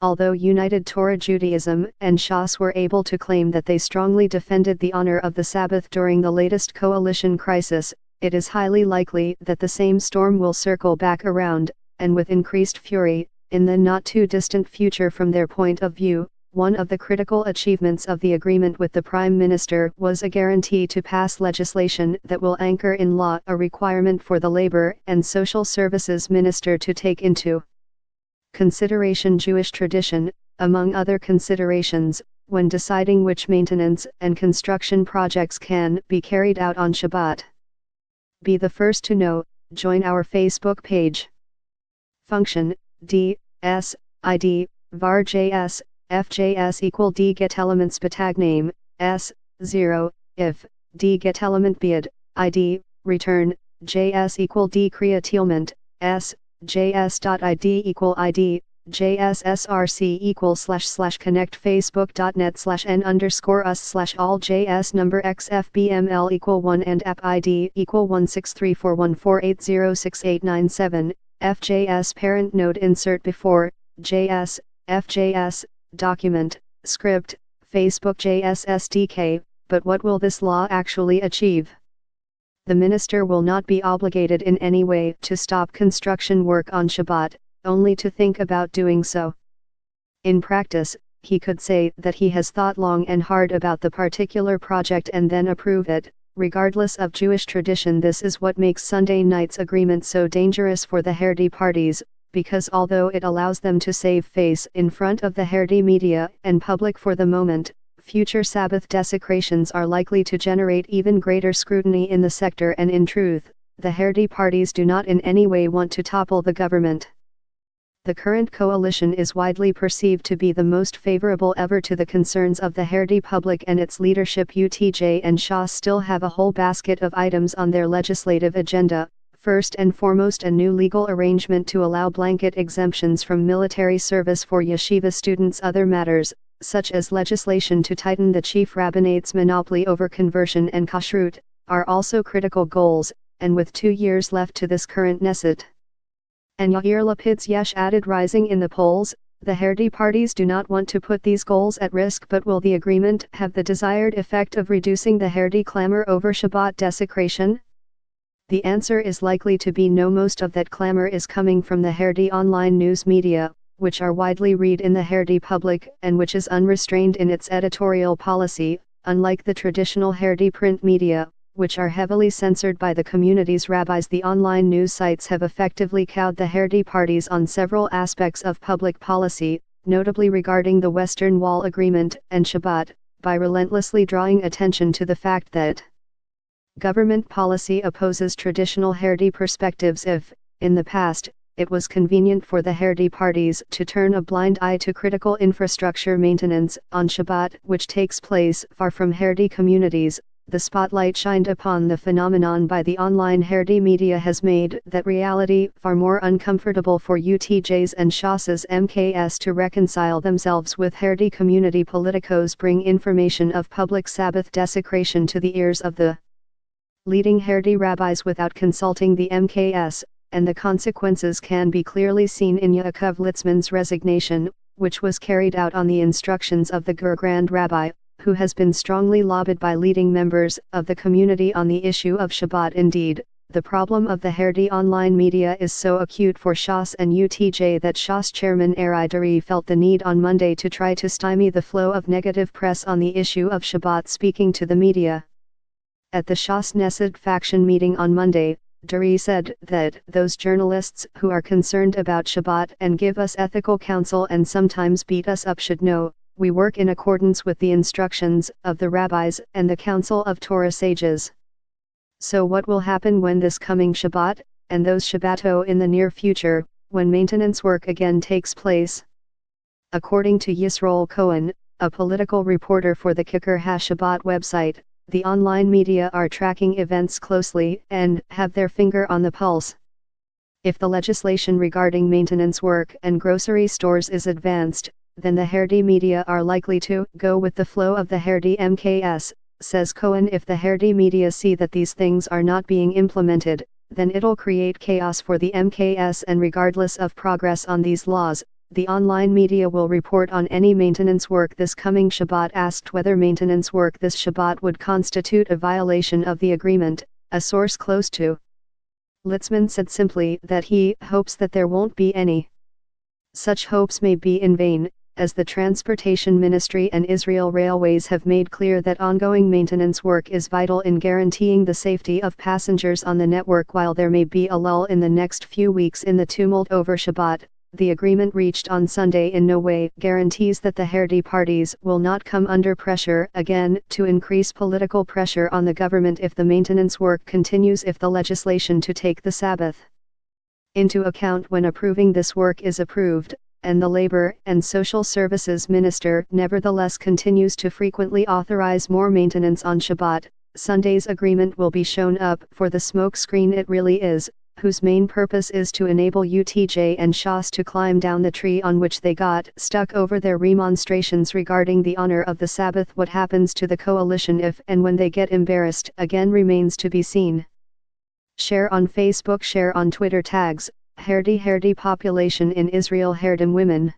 Although United Torah Judaism and Shas were able to claim that they strongly defended the honor of the Sabbath during the latest coalition crisis, it is highly likely that the same storm will circle back around, and with increased fury, in the not-too-distant future. From their point of view, one of the critical achievements of the agreement with the Prime Minister was a guarantee to pass legislation that will anchor in law a requirement for the Labor and Social Services Minister to take into consideration Jewish tradition, among other considerations, when deciding which maintenance and construction projects can be carried out on Shabbat. Be the first to know. Join our Facebook page. Function D S ID var JS FJS equal D get elements tag name S 0 if D get element bid ID return JS equal D create element S JS.id equal ID, JSSRC equal / connect facebook.net/n_us/all JS number XFBML equal 1 and app ID equal 1634148068997, FJS parent node insert before, JS, FJS, document, script, Facebook JS SDK, but what will this law actually achieve? The minister will not be obligated in any way to stop construction work on Shabbat, only to think about doing so. In practice, he could say that he has thought long and hard about the particular project and then approve it. Regardless of Jewish tradition, this is what makes Sunday night's agreement so dangerous for the Haredi parties, because although it allows them to save face in front of the Haredi media and public for the moment, future Sabbath desecrations are likely to generate even greater scrutiny in the sector, and in truth, the Haredi parties do not in any way want to topple the government. The current coalition is widely perceived to be the most favorable ever to the concerns of the Haredi public and its leadership. UTJ and Shas still have a whole basket of items on their legislative agenda. First and foremost, a new legal arrangement to allow blanket exemptions from military service for yeshiva students. Other matters, such as legislation to tighten the chief rabbinate's monopoly over conversion and kashrut, are also critical goals, and with 2 years left to this current Knesset and Yair Lapid's Yesh Atid rising in the polls, the Haredi parties do not want to put these goals at risk. But will the agreement have the desired effect of reducing the Haredi clamor over Shabbat desecration? The answer is likely to be no. Most of that clamor is coming from the Haredi online news media, which are widely read in the Haredi public and which is unrestrained in its editorial policy, unlike the traditional Haredi print media, which are heavily censored by the community's rabbis. The online news sites have effectively cowed the Haredi parties on several aspects of public policy, notably regarding the Western Wall Agreement and Shabbat, by relentlessly drawing attention to the fact that government policy opposes traditional Haredi perspectives. If, in the past, it was convenient for the Haredi parties to turn a blind eye to critical infrastructure maintenance on Shabbat, which takes place far from Haredi communities, the spotlight shined upon the phenomenon by the online Haredi media has made that reality far more uncomfortable for UTJs and Shas's MKS to reconcile themselves with. Haredi community politicos bring information of public Sabbath desecration to the ears of the leading Haredi rabbis without consulting the MKS, and the consequences can be clearly seen in Yaakov Litzman's resignation, which was carried out on the instructions of the Ger Grand Rabbi, who has been strongly lobbied by leading members of the community on the issue of Shabbat. Indeed, the problem of the Haredi online media is so acute for Shas and UTJ that Shas chairman Eri Dari felt the need on Monday to try to stymie the flow of negative press on the issue of Shabbat. Speaking to the media at the Shas Knesset faction meeting on Monday, Dari said that those journalists who are concerned about Shabbat and give us ethical counsel and sometimes beat us up should know, we work in accordance with the instructions of the rabbis and the Council of Torah sages. So what will happen when this coming Shabbat, and those Shabbato in the near future, when maintenance work again takes place? According to Yisroel Cohen, a political reporter for the Kicker HaShabbat website, the online media are tracking events closely and have their finger on the pulse. If the legislation regarding maintenance work and grocery stores is advanced, then the Haredi media are likely to go with the flow of the Haredi MKS, says Cohen. If the Haredi media see that these things are not being implemented, then it'll create chaos for the MKS, and regardless of progress on these laws, the online media will report on any maintenance work this coming Shabbat. Asked whether maintenance work this Shabbat would constitute a violation of the agreement, a source close to Litzman said simply that he hopes that there won't be any. Such hopes may be in vain, as the Transportation Ministry and Israel Railways have made clear that ongoing maintenance work is vital in guaranteeing the safety of passengers on the network. While there may be a lull in the next few weeks in the tumult over Shabbat, the agreement reached on Sunday in no way guarantees that the Haredi parties will not come under pressure again to increase political pressure on the government if the maintenance work continues. If the legislation to take the Sabbath into account when approving this work is approved, and the Labor and Social Services Minister nevertheless continues to frequently authorize more maintenance on Shabbat, Sunday's agreement will be shown up for the smoke screen it really is, whose main purpose is to enable UTJ and Shas to climb down the tree on which they got stuck over their remonstrations regarding the honor of the Sabbath. What happens to the coalition if and when they get embarrassed again remains to be seen. Share on Facebook, share on Twitter. Tags Haredi population in Israel, Haredim women.